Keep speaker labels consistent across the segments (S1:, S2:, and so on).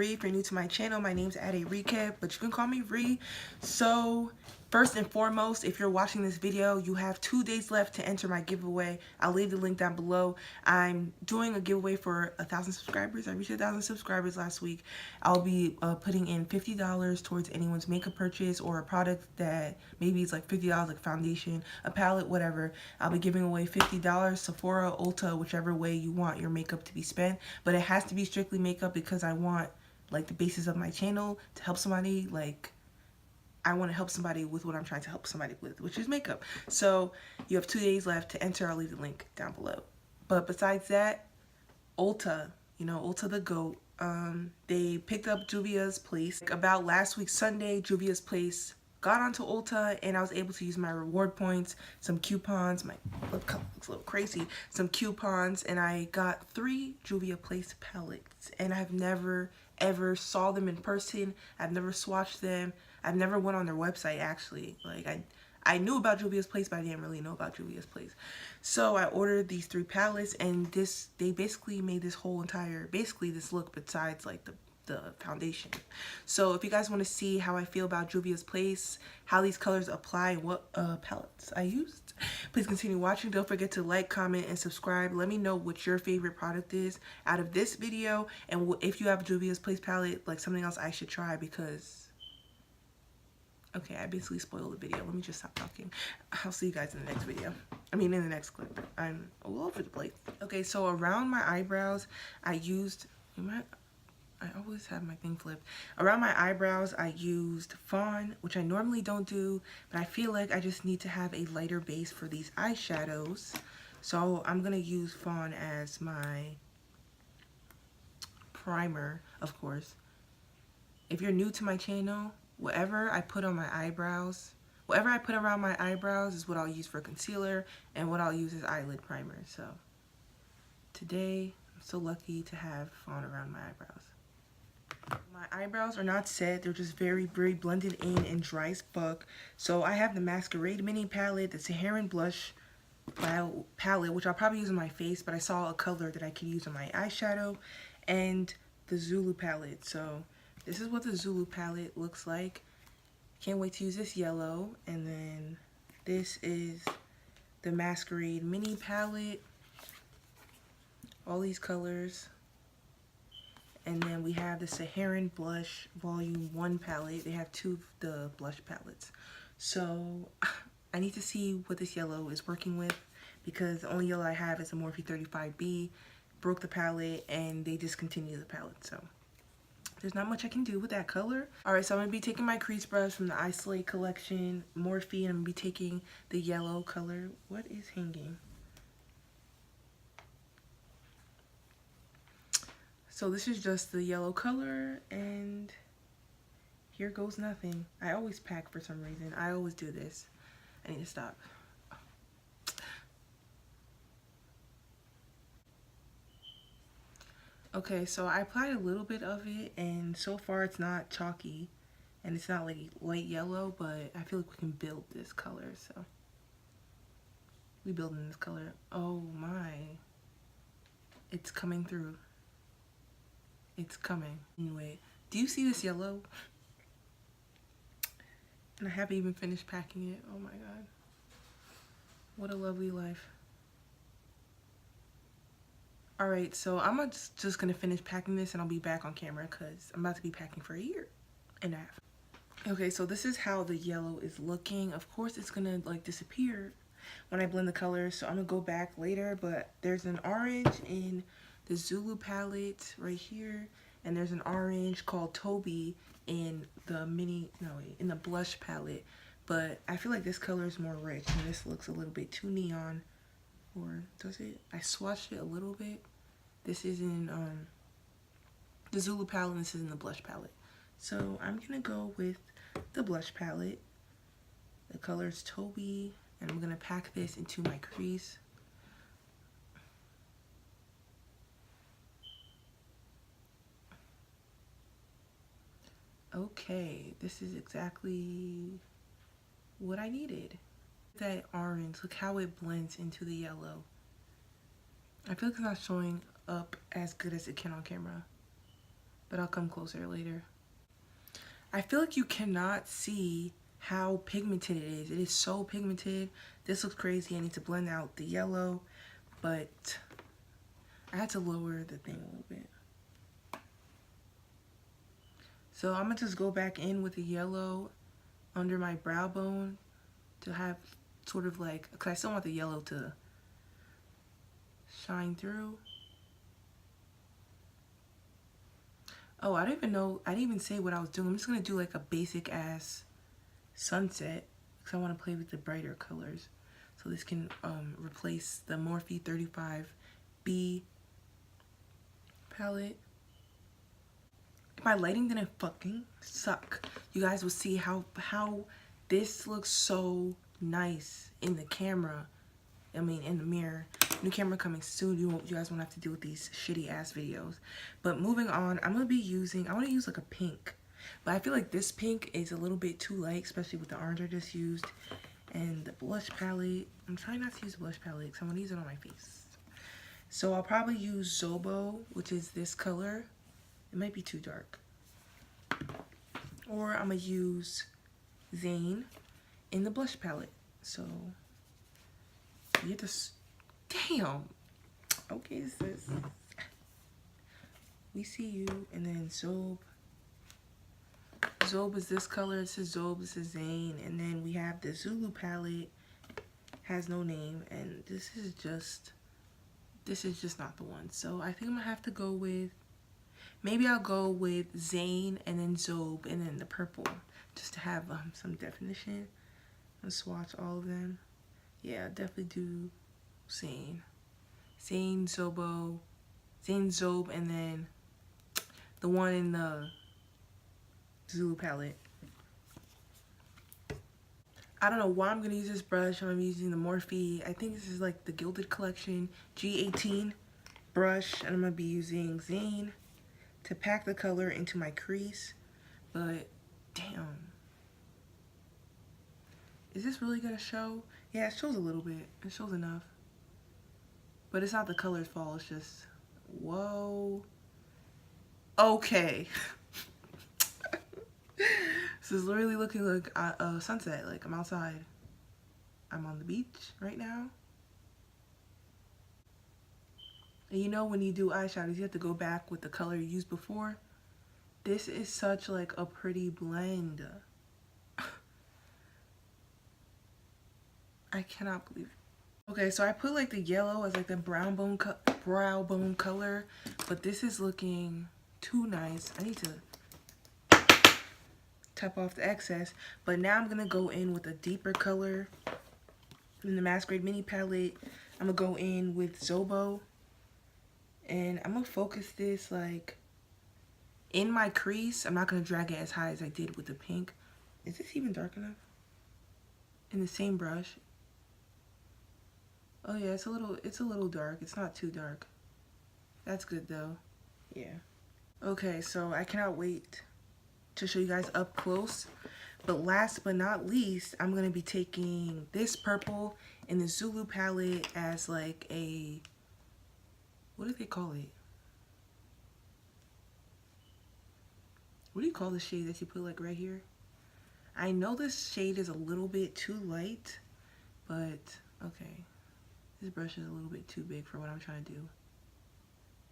S1: Ree. If you're new to my channel, my name's Ade Recap, but you can call me Ree. So first and foremost, if you're watching this video, you have 2 days left to enter my giveaway. I'll leave the link down below. I'm doing a giveaway for 1,000 subscribers. I reached 1,000 subscribers last week. I'll be putting in $50 towards anyone's makeup purchase or a product that maybe it's like $50, like foundation, a palette, whatever. I'll be giving away $50, Sephora, Ulta, whichever way you want your makeup to be spent. But it has to be strictly makeup because I want like the basis of my channel to help somebody. Like, I want to help somebody with what I'm trying to help somebody with, which is makeup. So you have 2 days left to enter. I'll leave the link down below. But besides that, Ulta, you know, Ulta the GOAT, they picked up Juvias Place. About last week Sunday, Juvias Place got onto Ulta and I was able to use my reward points, some coupons, my lip color looks a little crazy, some coupons, and I got 3 Juvias Place palettes. And I've never ever saw them in person. I've never swatched them. I've never went on their website actually. Like I knew about Juvias Place, but I didn't really know about Juvias Place. So I ordered these 3 palettes, and they basically made this whole entire, basically this look besides like the foundation. So if you guys want to see how I feel about Juvias Place, how these colors apply, and what palettes I used, please continue watching. Don't forget to like, comment, and subscribe. Let me know what your favorite product is out of this video, and if you have a Juvias Place palette, like something else I should try, because okay, I basically spoiled the video. Let me just stop talking. I'll see you guys in the next video. I mean, in the next clip. I'm all over the place. Okay, so around my eyebrows, I used, I always have my thing flipped. Around my eyebrows, I used Fawn, which I normally don't do, but I feel like I just need to have a lighter base for these eyeshadows. So I'm going to use Fawn as my primer, of course. If you're new to my channel, whatever I put on my eyebrows, whatever I put around my eyebrows is what I'll use for concealer, and what I'll use as eyelid primer. So today, I'm so lucky to have Fawn around my eyebrows. My eyebrows are not set, they're just very blended in and dry as fuck. So I have the Masquerade mini palette, the Saharan blush palette, which I'll probably use on my face, but I saw a color that I could use on my eyeshadow, and the Zulu palette. So this is what the Zulu palette looks like. Can't wait to use this yellow. And then this is the Masquerade mini palette. All these colors. And then we have the Saharan Blush Volume 1 palette. They have 2 of the blush palettes. So I need to see what this yellow is working with, because the only yellow I have is the Morphe 35B. Broke the palette and they discontinued the palette. So there's not much I can do with that color. Alright, so I'm going to be taking my crease brush from the Isolate collection, Morphe, and I'm going to be taking the yellow color. What is hanging? So this is just the yellow color, and here goes nothing. I always pack for some reason. I always do this. I need to stop. Okay, so I applied a little bit of it, and so far it's not chalky, and it's not like light yellow, but I feel like we can build this color, so we building this color. Oh my, it's coming through. It's coming. Anyway, do you see this yellow? And I haven't even finished packing it. Oh my god. What a lovely life. Alright, so I'm just gonna finish packing this and I'll be back on camera because I'm about to be packing for 1.5 years. Okay, so this is how the yellow is looking. Of course, it's gonna like disappear when I blend the colors, so I'm gonna go back later, but there's an orange in the Zulu palette right here, and there's an orange called Toby in the in the blush palette, but I feel like this color is more rich and this looks a little bit too neon. Or does it? I swatched it a little bit. This is in the Zulu palette, and this is in the blush palette. So I'm gonna go with the blush palette. The color is Toby, and I'm gonna pack this into my crease. Okay, this is exactly what I needed. That orange, look how it blends into the yellow. I feel like it's not showing up as good as it can on camera. but I'll come closer later. I feel like you cannot see how pigmented it is. It is so pigmented. This looks crazy. I need to blend out the yellow, but I had to lower the thing a little bit. So I'm gonna just go back in with the yellow under my brow bone to have sort of like, because I still want the yellow to shine through. Oh, I didn't even say what I was doing. I'm just gonna do like a basic ass sunset because I want to play with the brighter colors. So this can replace the Morphe 35B palette. If my lighting didn't fucking suck, you guys will see how this looks so nice in the camera. I mean, in the mirror. New camera coming soon. You guys won't have to deal with these shitty ass videos. But moving on, I want to use like a pink. But I feel like this pink is a little bit too light, especially with the orange I just used. And the blush palette. I'm trying not to use blush palette because I want to use it on my face. So I'll probably use Zobo, which is this color. It might be too dark. Or I'm going to use Zane in the blush palette. So you have to... Damn. Okay, sis. We see you. And then Zob. Zob is this color. It says Zob. This is Zane. And then we have the Zulu palette. Has no name. And this is just not the one. So I think I'm going to have to go with... Maybe I'll go with Zane and then Zob and then the purple. Just to have some definition. I'll swatch all of them. Yeah, definitely do Zane, Zobo, Zane, Zob, and then the one in the Zulu palette. I don't know why I'm going to use this brush. I'm using the Morphe. I think this is like the Gilded Collection G18 brush. And I'm going to be using Zane to pack the color into my crease. But, damn. Is this really going to show? Yeah, it shows a little bit. It shows enough. But it's not the color's fault. It's just, whoa. Okay. This is literally looking like a sunset. Like, I'm outside. I'm on the beach right now. And you know when you do eyeshadows, you have to go back with the color you used before. This is such like a pretty blend. I cannot believe it. Okay, so I put like the yellow as like the brow bone color, but this is looking too nice. I need to tap off the excess, but now I'm gonna go in with a deeper color in the Masquerade mini palette. I'm gonna go in with Zobo, and I'm gonna focus this like in my crease. I'm not gonna drag it as high as I did with the pink. Is this even dark enough? In the same brush. Oh yeah, it's a little dark. It's not too dark. That's good though. Yeah. Okay, so I cannot wait to show you guys up close. But last but not least, I'm gonna be taking this purple in the Zulu palette as like a, what do they call it? What do you call the shade that you put like right here? I know this shade is a little bit too light, but okay. This brush is a little bit too big for what I'm trying to do.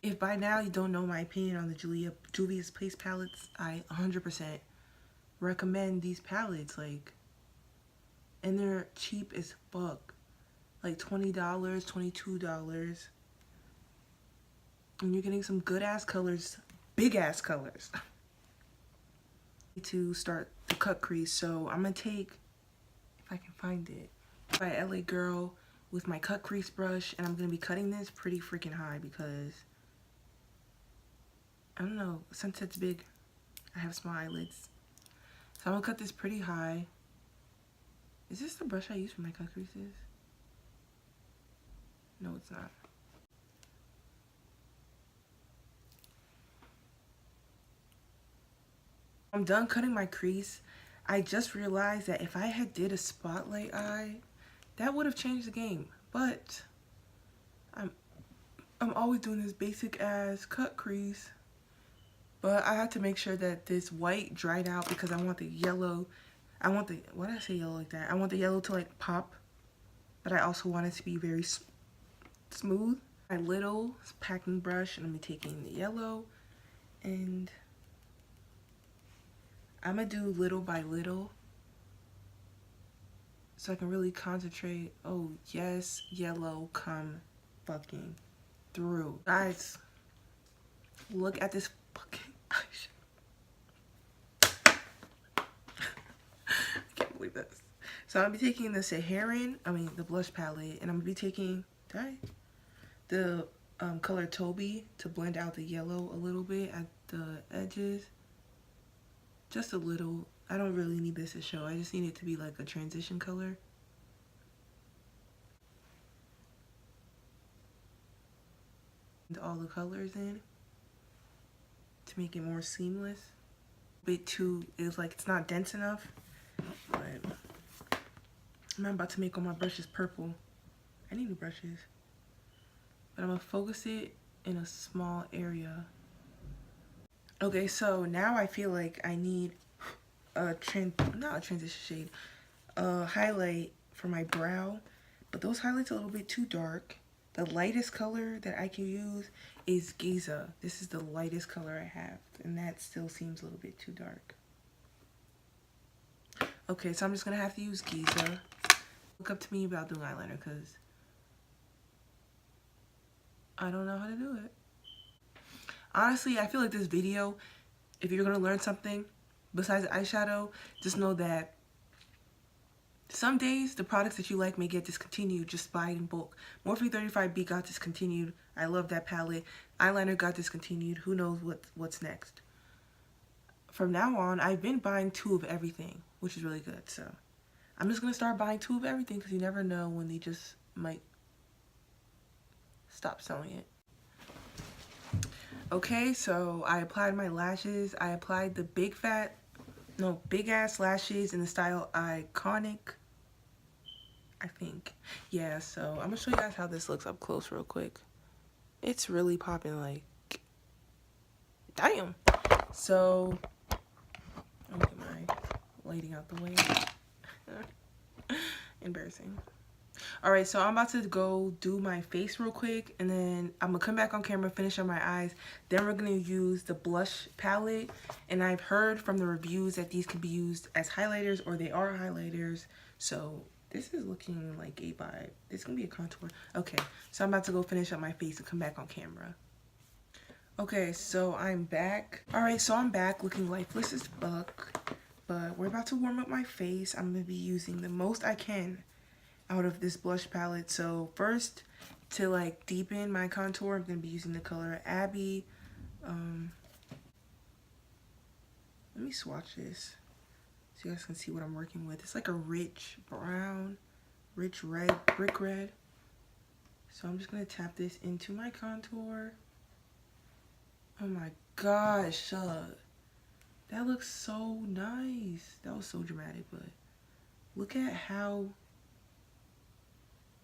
S1: If by now you don't know my opinion on the Juvias Place palettes, I 100% recommend these palettes. Like, and they're cheap as fuck. Like $20, $22. And you're getting some good ass colors, big ass colors. To start the cut crease, so I'm gonna take, if I can find it, by LA Girl with my cut crease brush, and I'm gonna be cutting this pretty freaking high because I don't know, sunset's big. I have small eyelids, so I'm gonna cut this pretty high. Is this the brush I use for my cut creases? No, it's not. I'm done cutting my crease. I just realized that if I had did a spotlight eye, that would have changed the game. But I'm always doing this basic ass cut crease. But I have to make sure that this white dried out because I want the yellow. I want the, why did I say yellow like that? I want the yellow to like pop, but I also want it to be very smooth. My little packing brush, and I'm taking the yellow, and I'm gonna do little by little so I can really concentrate. Oh yes, yellow come fucking through. Guys, look at this fucking eyeshadow. I can't believe this. So I'm gonna be taking the Saharan, the blush palette, and I'm gonna be taking the color Toby to blend out the yellow a little bit at the edges. Just a little. I don't really need this to show. I just need it to be like a transition color. And all the colors in to make it more seamless. A bit too, it's like it's not dense enough. But I'm about to make all my brushes purple. I need new brushes. But I'm gonna focus it in a small area. Okay, so now I feel like I need a not a transition shade, a highlight for my brow, but those highlights are a little bit too dark. The lightest color that I can use is Giza. This is the lightest color I have, and that still seems a little bit too dark. Okay, so I'm just gonna have to use Giza. Look up to me about doing eyeliner because I don't know how to do it. Honestly, I feel like this video, if you're gonna learn something besides eyeshadow, just know that some days the products that you like may get discontinued. Just buy it in bulk. Morphe 35B got discontinued. I love that palette. Eyeliner got discontinued. Who knows what's next. From now on, I've been buying 2 of everything, which is really good. So I'm just gonna start buying 2 of everything because you never know when they just might stop selling it. Okay, so I applied my lashes. I applied the big ass lashes in the style Iconic, I think. Yeah, so I'm gonna show you guys how this looks up close real quick. It's really popping, like, damn. So, I'll get my lighting out the way. Embarrassing. Alright, so I'm about to go do my face real quick, and then I'm gonna come back on camera, finish on my eyes. Then we're gonna use the blush palette, and I've heard from the reviews that these can be used as highlighters, or they are highlighters. So this is looking like a vibe. It's gonna be a contour. Okay, so I'm about to go finish up my face and come back on camera. Okay, so I'm back. Alright, so I'm back looking lifeless as fuck, but we're about to warm up my face. I'm gonna be using the most I can out of this blush palette. So first, to like deepen my contour, I'm gonna be using the color Abby. Let me swatch this so you guys can see what I'm working with. It's like a rich brown, rich red, brick red. So I'm just gonna tap this into my contour. Oh my gosh, that looks so nice. That was so dramatic, but look at how.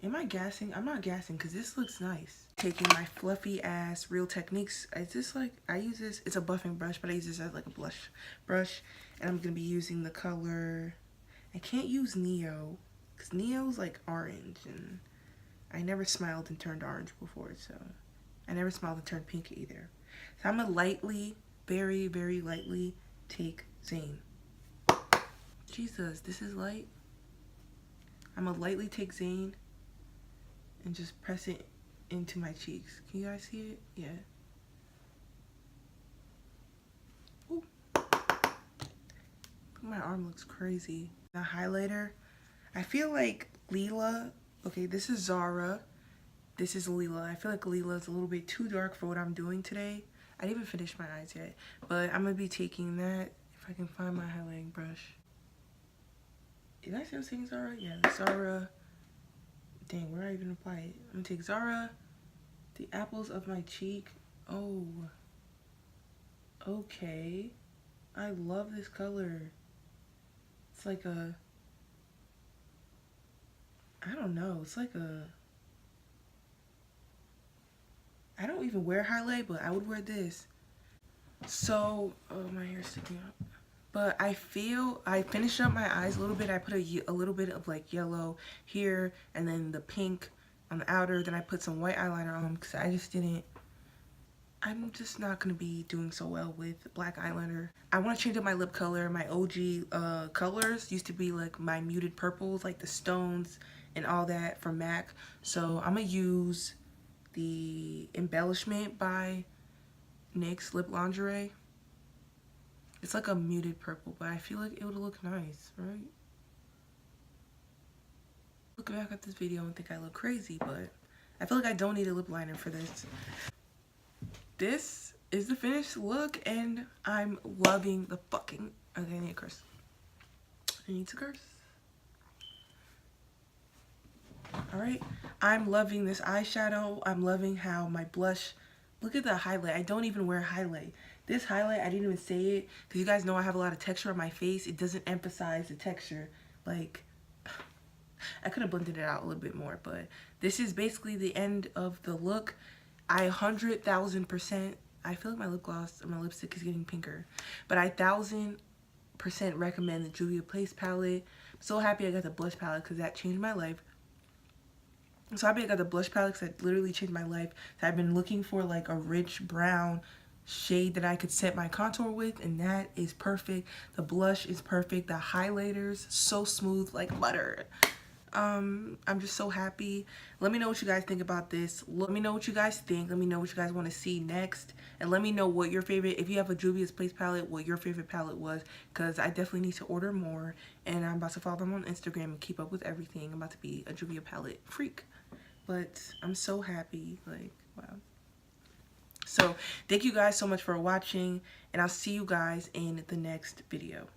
S1: Am I gassing? I'm not gassing because this looks nice. Taking my fluffy ass Real Techniques. It's just like, I use this, it's a buffing brush, but I use this as like a blush brush. And I'm going to be using the color, I can't use Neo because Neo's like orange. And I never smiled and turned orange before, so I never smiled and turned pink either. So I'm going to lightly, very, very lightly take Zane. Jesus, this is light. I'm going to lightly take Zane and just press it into my cheeks. Can you guys see it? Yeah. Ooh. My arm looks crazy. The highlighter, I feel like Leela, okay, this is Zara. This is Leela. I feel like Leela is a little bit too dark for what I'm doing today. I didn't even finish my eyes yet, but I'm gonna be taking that, if I can find my highlighting brush. Did I say I was taking Zara? Yeah, Zara. Dang, where do I even apply it? I'm gonna take Zara, the apples of my cheek. Oh, okay. I love this color. It's like a, I don't know, it's like a, I don't even wear highlight, but I would wear this. So, oh, my hair's sticking up. But I feel I finished up my eyes a little bit. I put a little bit of like yellow here and then the pink on the outer. Then I put some white eyeliner on because I just didn't. I'm just not going to be doing so well with black eyeliner. I want to change up my lip color. My OG colors used to be like my muted purples, like the stones and all that from MAC. So I'm going to use the Embellishment by NYX Lip Lingerie. It's like a muted purple, but I feel like it would look nice, right? Look back at this video and think I look crazy, but I feel like I don't need a lip liner for this. This is the finished look, and I'm loving the fucking... Okay, I need to curse. I need to curse. Alright, I'm loving this eyeshadow. I'm loving how my blush... Look at the highlight. I don't even wear highlight. This highlight, I didn't even say it, because you guys know I have a lot of texture on my face. It doesn't emphasize the texture. Like, I could have blended it out a little bit more, but this is basically the end of the look. I 100,000%, I feel like my lip gloss or my lipstick is getting pinker, but I 1,000% recommend the Juvias Place palette. I'm so happy I got the blush palette because that changed my life. I'm so happy I got the blush palette because that literally changed my life. So I've been looking for like a rich brown shade that I could set my contour with, and that is perfect. The blush is perfect. The highlighters, so smooth like butter. I'm just so happy. Let me know what you guys think about this. Let me know what you guys think. Let me know what you guys want to see next. And let me know what your favorite, if you have a Juvias Place palette, what your favorite palette was. Because I definitely need to order more. And I'm about to follow them on Instagram and keep up with everything. I'm about to be a Juvias palette freak. But I'm so happy. Like, wow. So, thank you guys so much for watching. And I'll see you guys in the next video.